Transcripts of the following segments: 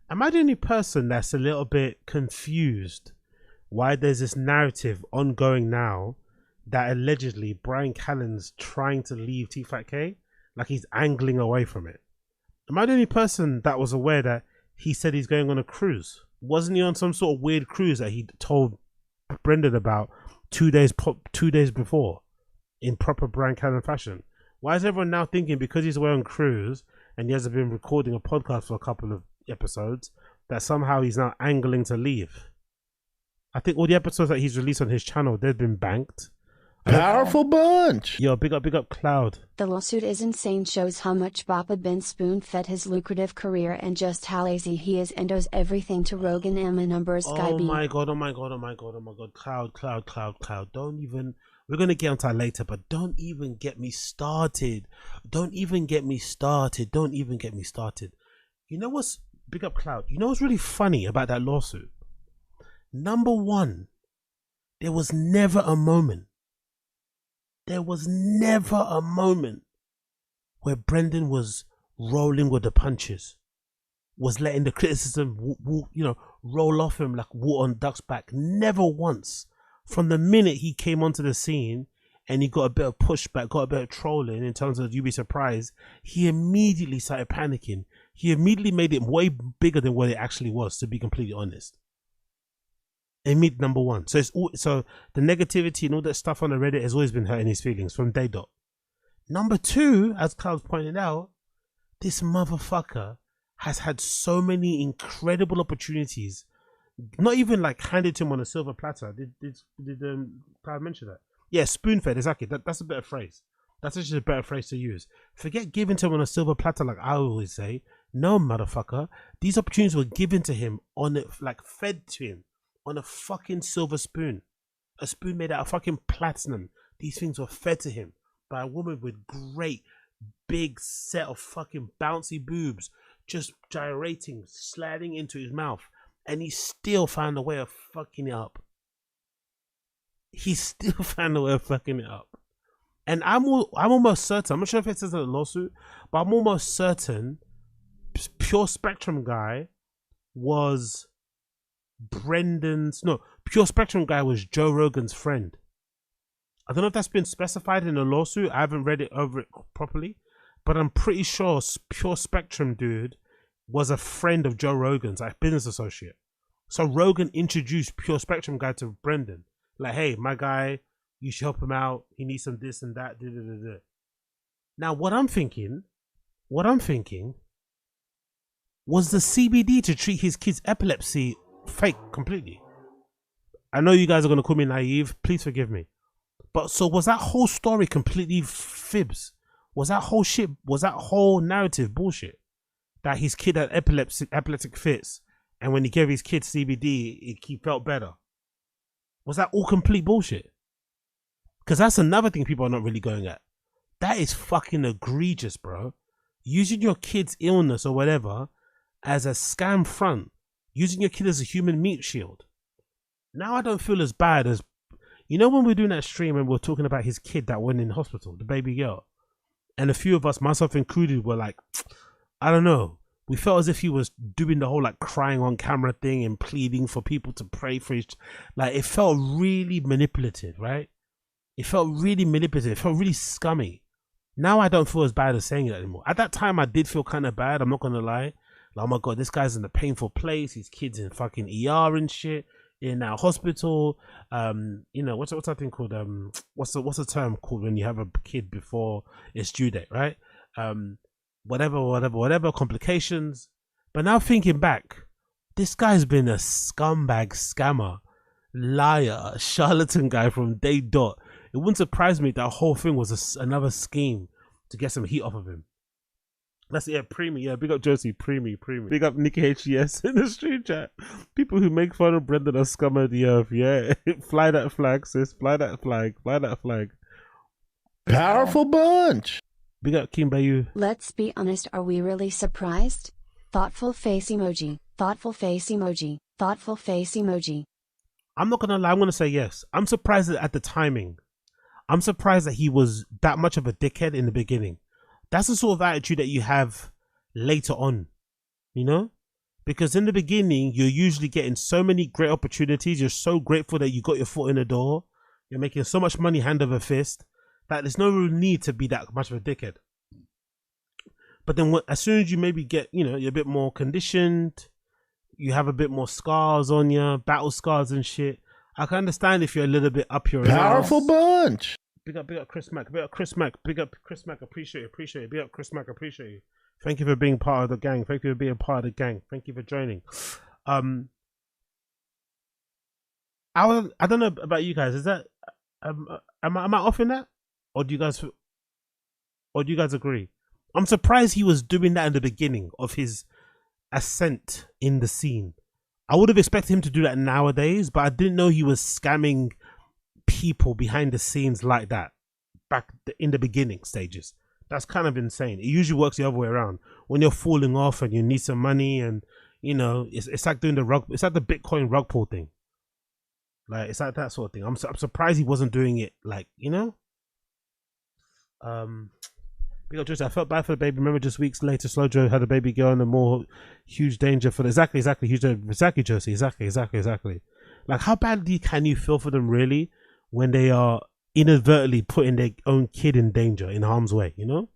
Am I the only person that's a little bit confused why there's this narrative ongoing now that allegedly Bryan Callen's trying to leave Tfatk, like he's angling away from it? Am I the only person that was aware that he said he's going on a cruise? Wasn't he on some sort of weird cruise that he told Brendan about 2 days before in proper Bryan Callen fashion? Why is everyone now thinking because he's away on cruise and he hasn't been recording a podcast for a couple of episodes that somehow he's now angling to leave? I think all the episodes that he's released on his channel, they've been banked. Powerful bunch. Yo, big up Cloud. The lawsuit is insane, shows how much Papa Ben spoon-fed his lucrative career and just how lazy he is and owes everything to Rogan and Sky Oh B. my god. Cloud. Don't even, we're going to get onto that later, but don't even get me started. Don't even get me started. You know what's, big up Cloud, you know what's really funny about that lawsuit? Number one, there was never a moment where Brendan was rolling with the punches, was letting the criticism, roll off him like water on duck's back. Never once. From the minute he came onto the scene and he got a bit of pushback, got a bit of trolling in terms of you'd be surprised, he immediately started panicking. He immediately made it way bigger than what it actually was, to be completely honest. Number one. So so the negativity and all that stuff on the Reddit has always been hurting his feelings from day dot. Number two, as Cloud pointed out, this motherfucker has had so many incredible opportunities, not even like handed to him on a silver platter. Did Cloud mention that? Yeah, spoon-fed, exactly. That's a better phrase. That's actually a better phrase to use. Forget given to him on a silver platter, like I always say. No, motherfucker. These opportunities were given to him on it, like fed to him on a fucking silver spoon. A spoon made out of fucking platinum. These things were fed to him by a woman with great big set of fucking bouncy boobs, just gyrating, sliding into his mouth, and he still found a way of fucking it up. And I'm almost certain, I'm not sure if it says in a lawsuit, but I'm almost certain Pure Spectrum guy was Pure Spectrum guy was Joe Rogan's friend. I don't know if that's been specified in a lawsuit. I haven't read it over it properly, but I'm pretty sure Pure Spectrum dude was a friend of Joe Rogan's, like business associate. So Rogan introduced Pure Spectrum guy to Brendan, like, hey, my guy, you should help him out. He needs some this and that. Now, what I'm thinking was the CBD to treat his kid's epilepsy fake completely. I know you guys are going to call me naive. Please forgive me. But so was that whole story completely fibs? Was that whole narrative bullshit? That his kid had epileptic fits, and when he gave his kid CBD, he felt better. Was that all complete bullshit? Because that's another thing people are not really going at. That is fucking egregious, bro. Using your kid's illness or whatever as a scam front. Using your kid as a human meat shield. Now I don't feel as bad as, you know, when we were doing that stream and we were talking about his kid that went in hospital, the baby girl. And a few of us, myself included, were like, I don't know. We felt as if he was doing the whole like crying on camera thing and pleading for people to pray for his, like it felt really manipulative, right? It felt really manipulative. It felt really scummy. Now I don't feel as bad as saying it anymore. At that time I did feel kind of bad, I'm not gonna lie. Like, oh my god, this guy's in a painful place. His kid's in fucking ER and shit, in our hospital. You know, what's that thing called? What's the term called when you have a kid before it's due date, right? Whatever complications. But now thinking back, this guy's been a scumbag, scammer, liar, charlatan guy from day dot. It wouldn't surprise me that whole thing was another scheme to get some heat off of him. That's Preemie. Yeah, big up Josie, Preemie. Big up Nikki HES in the stream chat. People who make fun of Brendan are scum of the earth. Yeah, fly that flag, sis. Fly that flag. Powerful bunch. Big up Kim Bayou. Let's be honest, are we really surprised? Thoughtful face emoji. Thoughtful face emoji. Thoughtful face emoji. I'm not gonna lie, I'm gonna say yes. I'm surprised at the timing. I'm surprised that he was that much of a dickhead in the beginning. That's the sort of attitude that you have later on, you know? Because in the beginning, you're usually getting so many great opportunities. You're so grateful that you got your foot in the door. You're making so much money hand over fist that there's no real need to be that much of a dickhead. But then as soon as you maybe get, you know, you're a bit more conditioned, you have a bit more scars on you, battle scars and shit. I can understand if you're a little bit up your Powerful ass. bunch. Big up Chris Mack. Big up Chris Mack. Big up Chris Mack. Appreciate you. Big up Chris Mack. Appreciate you. Thank you for being part of the gang. Thank you for being part of the gang. Thank you for joining. I don't know about you guys. Is that am I off in that, or do you guys agree? I'm surprised he was doing that in the beginning of his ascent in the scene. I would have expected him to do that nowadays, but I didn't know he was scamming people behind the scenes like that back in the beginning stages. That's kind of insane. It usually works the other way around. When you're falling off and you need some money, and you know, it's like doing it's like the Bitcoin rug pull thing. Like it's like that sort of thing. I'm surprised he wasn't doing it, like, you know. Because I felt bad for the baby. Remember, just weeks later, Slow Joe had a baby girl and a more huge danger for exactly, Josie, exactly. Like, how badly can you feel for them really when they are inadvertently putting their own kid in danger, in harm's way, you know?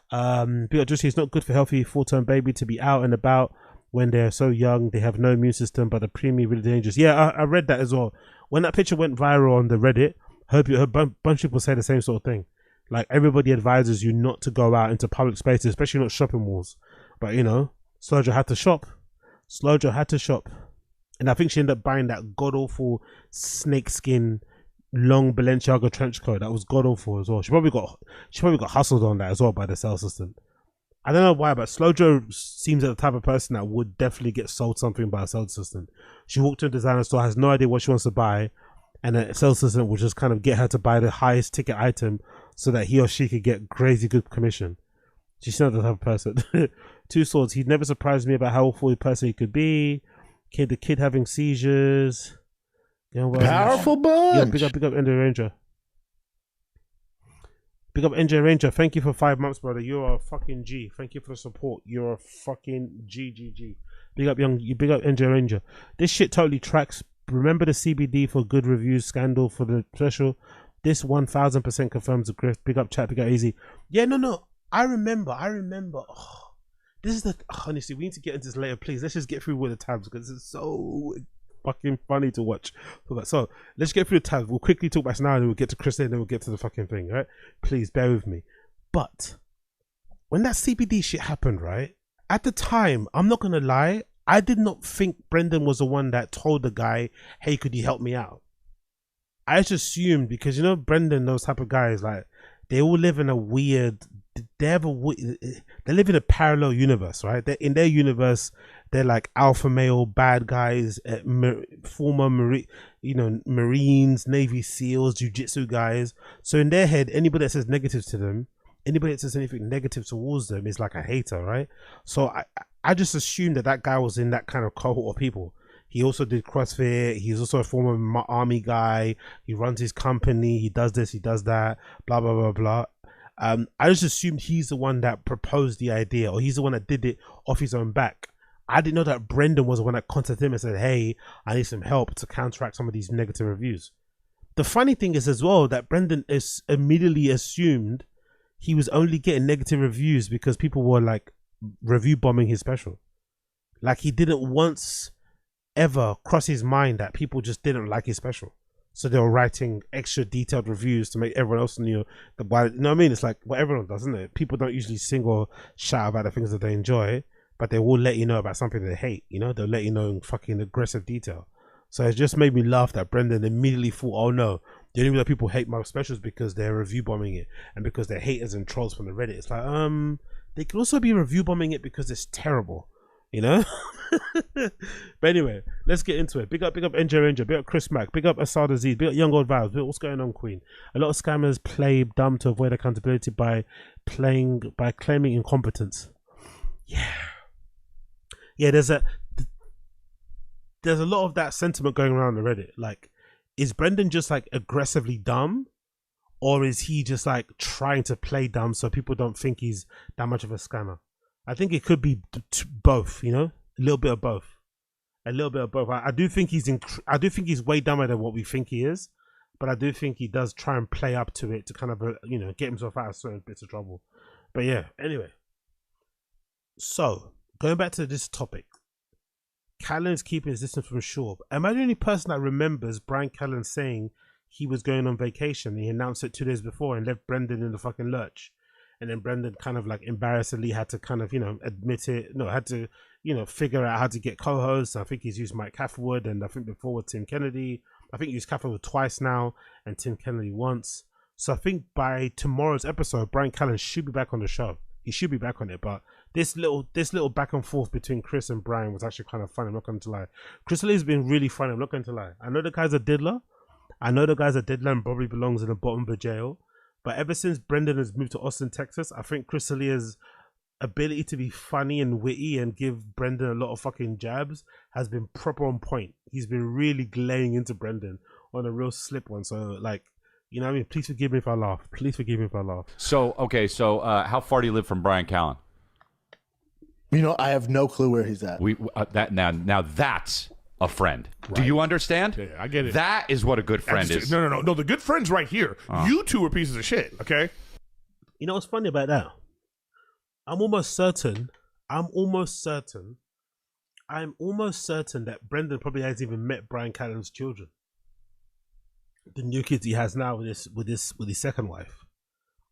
Because it's not good for healthy full-term baby to be out and about when they're so young. They have no immune system, but the preemie really dangerous. Yeah, I read that as well. When that picture went viral on the Reddit, heard a bunch of people say the same sort of thing. Like, everybody advises you not to go out into public spaces, especially not shopping malls. But, you know, Slow Joe had to shop. And I think she ended up buying that god-awful snakeskin long Balenciaga trench coat. That was god-awful as well. She probably got hustled on that as well by the sales assistant. I don't know why, but Slow Joe seems like the type of person that would definitely get sold something by a sales assistant. She walked to a designer store, has no idea what she wants to buy, and a sales assistant will just kind of get her to buy the highest ticket item so that he or she could get crazy good commission. She's not the type of person. Two Swords. He'd never surprised me about how awful a person he could be. The kid having seizures. Powerful bunch. Yeah, big up NJ Ranger. Big up NJ Ranger. Thank you for 5 months, brother. You're a fucking G. Thank you for the support. You're a fucking G. Big up NJ Ranger. This shit totally tracks. Remember the CBD for good reviews scandal for the special? This 1000% confirms the grift. Big up chat, big up easy. Yeah, no. I remember. Oh, this is honestly, we need to get into this later, please. Let's just get through with the tabs because it's so fucking funny to watch. So let's get through the tabs. We'll quickly talk about Scenario, and then we'll get to Chris, and then we'll get to the fucking thing, right? Please bear with me. But when that CBD shit happened, right? At the time, I'm not gonna lie, I did not think Brendan was the one that told the guy, hey, could you help me out? I just assumed, because you know Brendan, those type of guys, like, they all live in a weird, they live in a parallel universe, right? In their universe, they're like alpha male bad guys, former Marines, Navy SEALs, jiu-jitsu guys. So in their head, anybody that says negative to them, anybody that says anything negative towards them is like a hater, right? So I just assumed that guy was in that kind of cohort of people. He also did CrossFit. He's also a former army guy. He runs his company. He does this. He does that. Blah, blah, blah, blah. I just assumed he's the one that proposed the idea, or he's the one that did it off his own back. I didn't know that Brendan was the one that contacted him and said, hey, I need some help to counteract some of these negative reviews. The funny thing is as well that Brendan is immediately assumed he was only getting negative reviews because people were like review bombing his special. Like, he didn't once ever cross his mind that people just didn't like his special, so they were writing extra detailed reviews to make everyone else know you know what I mean? It's like what everyone does, isn't it? People don't usually sing or shout about the things that they enjoy, but they will let you know about something they hate, you know. They'll let you know in fucking aggressive detail. So it just made me laugh that Brendan immediately thought, oh no, the only way that people hate my specials because they're review bombing it and because they're haters and trolls from the Reddit. It's like, they could also be review bombing it because it's terrible, you know. But anyway, let's get into it. Big up NJ Ranger, big up Chris Mack, big up Asada Z, big up Young Old Vibes. What's going on, Queen? A lot of scammers play dumb to avoid accountability by claiming incompetence. Yeah, there's a lot of that sentiment going around the Reddit. Like, is Brendan just like aggressively dumb, or is he just like trying to play dumb so people don't think he's that much of a scammer? I think it could be both, you know. A little bit of both. A little bit of both. I do think I do think he's way dumber than what we think he is, but I do think he does try and play up to it to kind of get himself out of certain bits of trouble. But yeah, anyway. So going back to this topic, Callen is keeping his distance from Schaub. Am I the only person that remembers Bryan Callen saying he was going on vacation? He announced it 2 days before and left Brendan in the fucking lurch. And then Brendan kind of like embarrassedly had to kind of, admit it. No, had to, figure out how to get co-hosts. I think he's used Mike Catherwood, and I think before with Tim Kennedy. I think he used Catherwood twice now and Tim Kennedy once. So I think by tomorrow's episode, Bryan Callen should be back on the show. He should be back on it. But this little back and forth between Chris and Bryan was actually kind of fun. I'm not going to lie. Chris Lee has been really fun. I'm not going to lie. I know the guy's a diddler. And probably belongs in the bottom of the jail. But ever since Brendan has moved to Austin, Texas, I think Chris D'Elia's ability to be funny and witty and give Brendan a lot of fucking jabs has been proper on point. He's been really laying into Brendan on a real slip one. So, like, what I mean? Please forgive me if I laugh. So, okay, how far do you live from Bryan Callen? I have no clue where he's at. Now that's a friend. Right. Do you understand? Yeah, I get it. That is what a good friend is. No. The good friend's right here. You two are pieces of shit, okay? You know what's funny about that? I'm almost certain that Brendan probably hasn't even met Bryan Callen's children. The new kids he has now with his second wife.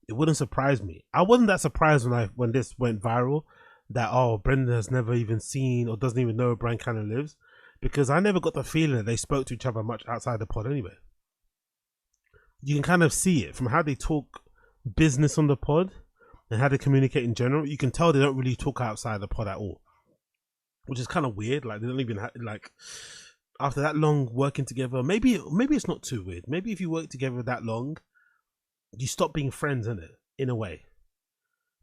It wouldn't surprise me. I wasn't that surprised when this went viral that Brendan has never even seen or doesn't even know where Bryan Callen lives. Because I never got the feeling that they spoke to each other much outside the pod anyway. You can kind of see it from how they talk business on the pod and how they communicate in general. You can tell they don't really talk outside the pod at all. Which is kind of weird. Like, they don't even after that long working together, maybe it's not too weird. Maybe if you work together that long, you stop being friends, innit? In a way.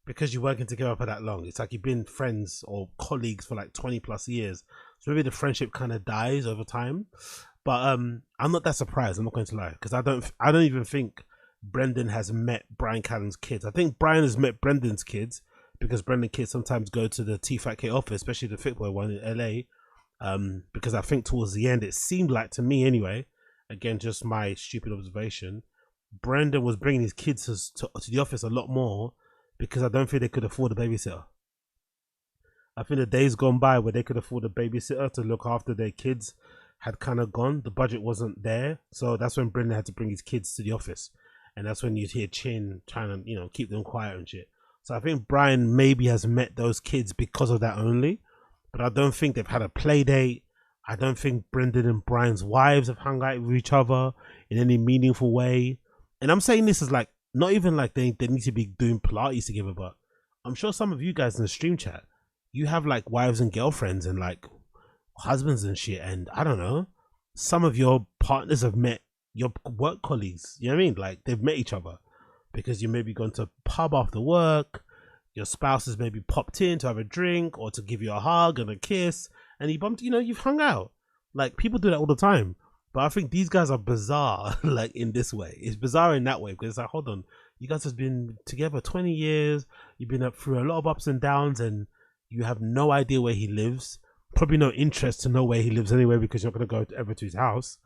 Because you're working together for that long. It's like you've been friends or colleagues for like 20 plus years. So maybe the friendship kind of dies over time. But I'm not that surprised, I'm not going to lie. Because I don't even think Brendan has met Bryan Callen's kids. I think Bryan has met Brendan's kids because Brendan's kids sometimes go to the Tfatk office, especially the Fit Boy one in LA. Because I think towards the end, it seemed like to me anyway, again, just my stupid observation, Brendan was bringing his kids to the office a lot more because I don't think they could afford a babysitter. I think the days gone by where they could afford a babysitter to look after their kids had kind of gone. The budget wasn't there. So that's when Brendan had to bring his kids to the office. And that's when you'd hear Chin trying to, keep them quiet and shit. So I think Bryan maybe has met those kids because of that only. But I don't think they've had a play date. I don't think Brendan and Bryan's wives have hung out with each other in any meaningful way. And I'm saying this as like, not even like they need to be doing Pilates together, but I'm sure some of you guys in the stream chat, you have like wives and girlfriends and like husbands and shit. And I don't know, some of your partners have met your work colleagues. You know what I mean? Like they've met each other because you maybe gone to a pub after work. Your spouse has maybe popped in to have a drink or to give you a hug and a kiss. And you bumped, you've hung out. Like people do that all the time. But I think these guys are bizarre, like in this way. It's bizarre in that way because it's like, hold on, you guys have been together 20 years. You've been up through a lot of ups and downs and you have no idea where he lives. Probably no interest to know where he lives anyway because you're not going to go ever to his house.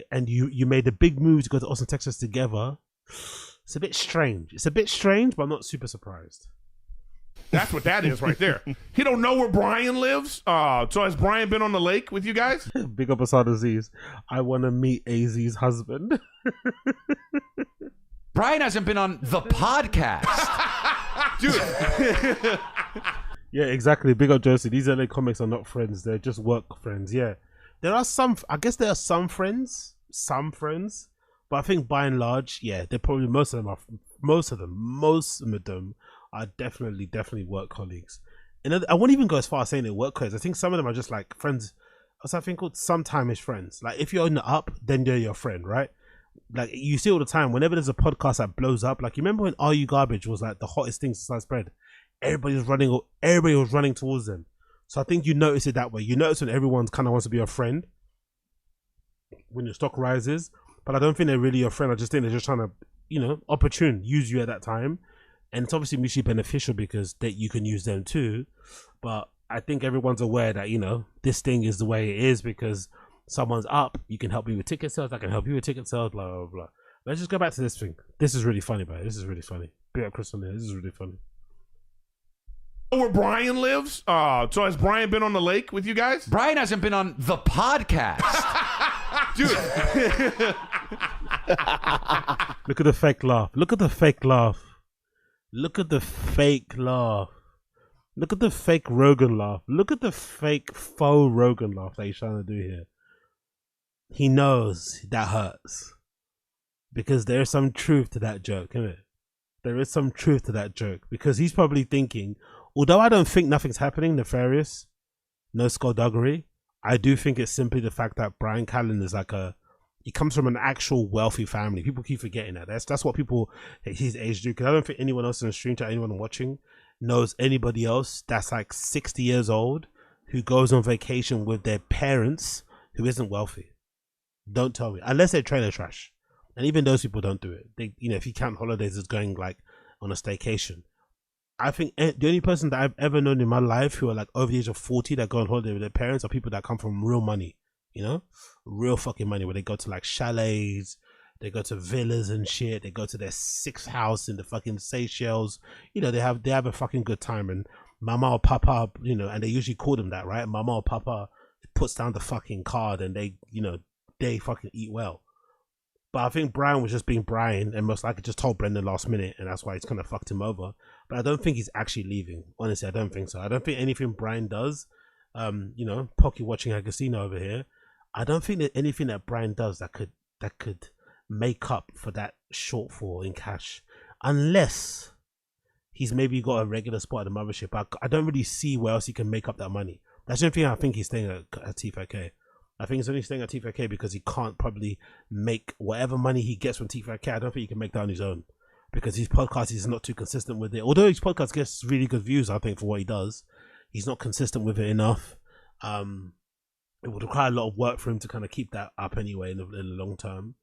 And you made a big move to go to Austin, Texas together. It's a bit strange. But I'm not super surprised. That's what that is right there. He don't know where Bryan lives. So has Bryan been on the lake with you guys? Big up Asad Aziz. I want to meet AZ's husband. Bryan hasn't been on the podcast. Dude. Yeah, exactly. Big up Josie. These LA comics are not friends. They're just work friends. Yeah. There are some friends. But I think by and large, yeah, they're probably most of them are definitely work colleagues. And I won't even go as far as saying they're work colleagues. I think some of them are just like friends. What's that thing called? Sometimes friends. Like if you're in the up, then they're your friend, right? Like you see all the time, whenever there's a podcast that blows up, like you remember when Are You Garbage was like the hottest thing since sliced bread? Everybody was running towards them. So I think you notice it that way. You notice when everyone kind of wants to be a friend when your stock rises, but I don't think they're really your friend. I just think they're just trying to, use you at that time. And it's obviously mutually beneficial because you can use them too. But I think everyone's aware that, you know, this thing is the way it is because someone's up. You can help me with ticket sales. I can help you with ticket sales, blah, blah, blah. Let's just go back to this thing. This is really funny, bro. This is really funny. Big up Chris on there. This is really funny. Where Bryan lives? So has Bryan been on the lake with you guys? Bryan hasn't been on the podcast. Dude. Look at the fake laugh. Look at the fake laugh. Look at the fake laugh. Look at the fake Rogan laugh. Look at the fake faux Rogan laugh that he's trying to do here. He knows that hurts. Because there's some truth to that joke, isn't it? There is some truth to that joke. Because he's probably thinking, although I don't think nothing's happening nefarious, no skullduggery, I do think it's simply the fact that Bryan Callen is like he comes from an actual wealthy family. People keep forgetting that. That's what people his age do. Because I don't think anyone else in the stream chat, anyone watching, knows anybody else that's like 60 years old who goes on vacation with their parents who isn't wealthy. Don't tell me. Unless they're trailer trash. And even those people don't do it. They, you know, if you count holidays as going like on a staycation. I think the only person that I've ever known in my life who are like over the age of 40 that go on holiday with their parents are people that come from real money, you know, real fucking money, where they go to like chalets, they go to villas and shit, they go to their 6th house in the fucking Seychelles, you know, they have a fucking good time. And mama or papa, you know, and they usually call them that, right? Mama or papa puts down the fucking card and they, you know, they fucking eat well. But I think Bryan was just being Bryan and most likely just told Brendan last minute, and that's why it's kind of fucked him over. But I don't think he's actually leaving. Honestly, I don't think so. I don't think anything Bryan does, you know, Pocky watching a casino over here. I don't think that anything that Bryan does that could make up for that shortfall in cash, unless he's maybe got a regular spot at the mothership. I don't really see where else he can make up that money. That's the only thing I think he's staying at Tfatk. I think he's only staying at Tfatk because he can't probably make whatever money he gets from Tfatk. I don't think he can make that on his own because his podcast is not too consistent with it. Although his podcast gets really good views, I think, for what he does, he's not consistent with it enough. It would require a lot of work for him to kind of keep that up anyway in the long term.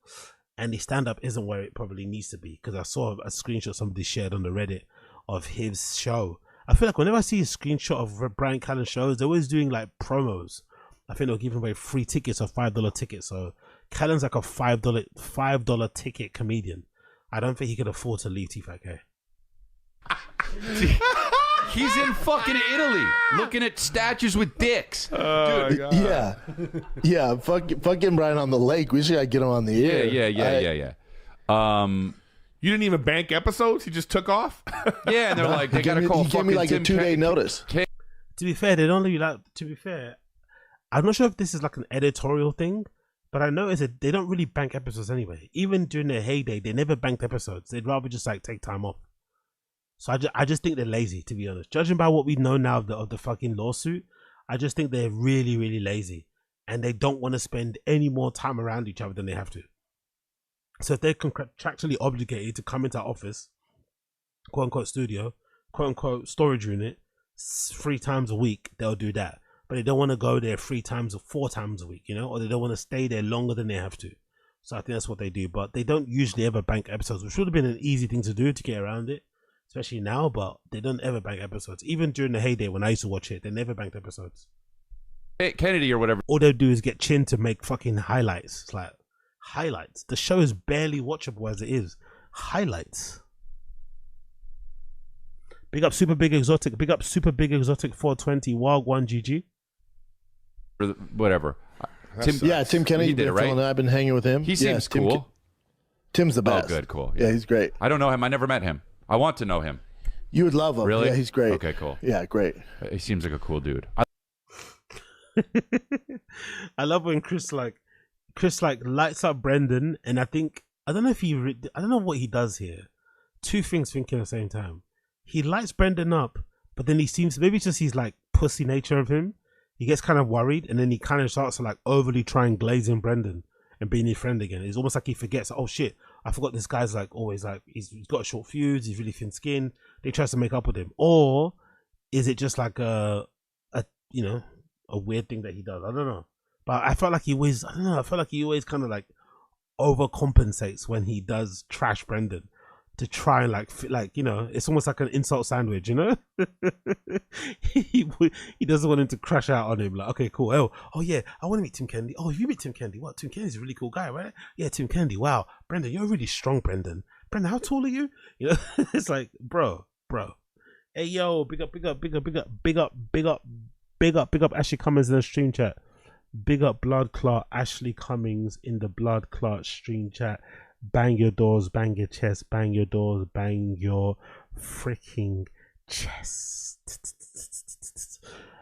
And his stand-up isn't where it probably needs to be, because I saw a screenshot somebody shared on the Reddit of his show. I feel like whenever I see a screenshot of Bryan Callen shows, they're always doing like promos. I think they'll give away free tickets or $5 tickets. So Callen's like a $5 ticket comedian. I don't think he could afford to leave Tfatk. He's in fucking Italy looking at statues with dicks. Dude. Yeah. Fucking Bryan on the lake. We should get him on the air. Yeah. You didn't even bank episodes? He just took off? Yeah, and they're like, they got to call he fucking gave me like Tim a 2-day notice. To be fair, they don't leave like. To be fair, I'm not sure if this is like an editorial thing, but I noticed that they don't really bank episodes anyway. Even during their heyday, they never banked episodes. They'd rather just like take time off. So I just think they're lazy, to be honest. Judging by what we know now of the fucking lawsuit, I just think they're really, really lazy. And they don't want to spend any more time around each other than they have to. So if they're contractually obligated to come into our office, quote unquote studio, quote unquote storage unit, 3 times a week, they'll do that. But they don't want to go there 3 times or 4 times a week, you know, or they don't want to stay there longer than they have to. So I think that's what they do. But they don't usually ever bank episodes, which would have been an easy thing to do to get around it, especially now. But they don't ever bank episodes. Even during the heyday when I used to watch it, they never banked episodes. Kennedy or whatever. All they do is get Chin to make fucking highlights. It's like, highlights? The show is barely watchable as it is. Highlights. Big up Super Big Exotic. Big up Super Big Exotic 420. Wild 1 GG. Whatever. Tim Kennedy. He did it, right? I've been hanging with him. He seems cool. Tim's the best. Oh, good, cool. Yeah, he's great. I don't know him. I never met him. I want to know him. You would love him. Really? Yeah, he's great. Okay, cool. Yeah, great. He seems like a cool dude. I love when Chris lights up Brendan, and I don't know what he does here. 2 things thinking at the same time. He lights Brendan up, but then he seems, maybe it's just his like pussy nature of him. He gets kind of worried, and then he kind of starts to like overly try and glaze in Brendan and being his friend again. It's almost like he forgets, oh shit, I forgot this guy's like always like, he's got a short fuse, he's really thin skinned. They tries to make up with him. Or is it just like a weird thing that he does? I don't know. But I felt like he always kind of like overcompensates when he does trash Brendan. to try and like you know, it's almost like an insult sandwich, you know. he doesn't want him to crash out on him. Like, okay, cool. Oh yeah, I want to meet Tim Kennedy. Oh, you meet Tim Kennedy? What? Tim Kennedy's a really cool guy, right? Yeah, Tim Kennedy. Wow, Brendan, you're really strong, Brendan. Brendan, how tall are you? You know, it's like, bro. Hey yo, big up Ashley Cummings in the stream chat. Big up Blood Clot Ashley Cummings in the Blood Clot stream chat. Bang your doors, bang your chest, bang your doors, bang your freaking chest.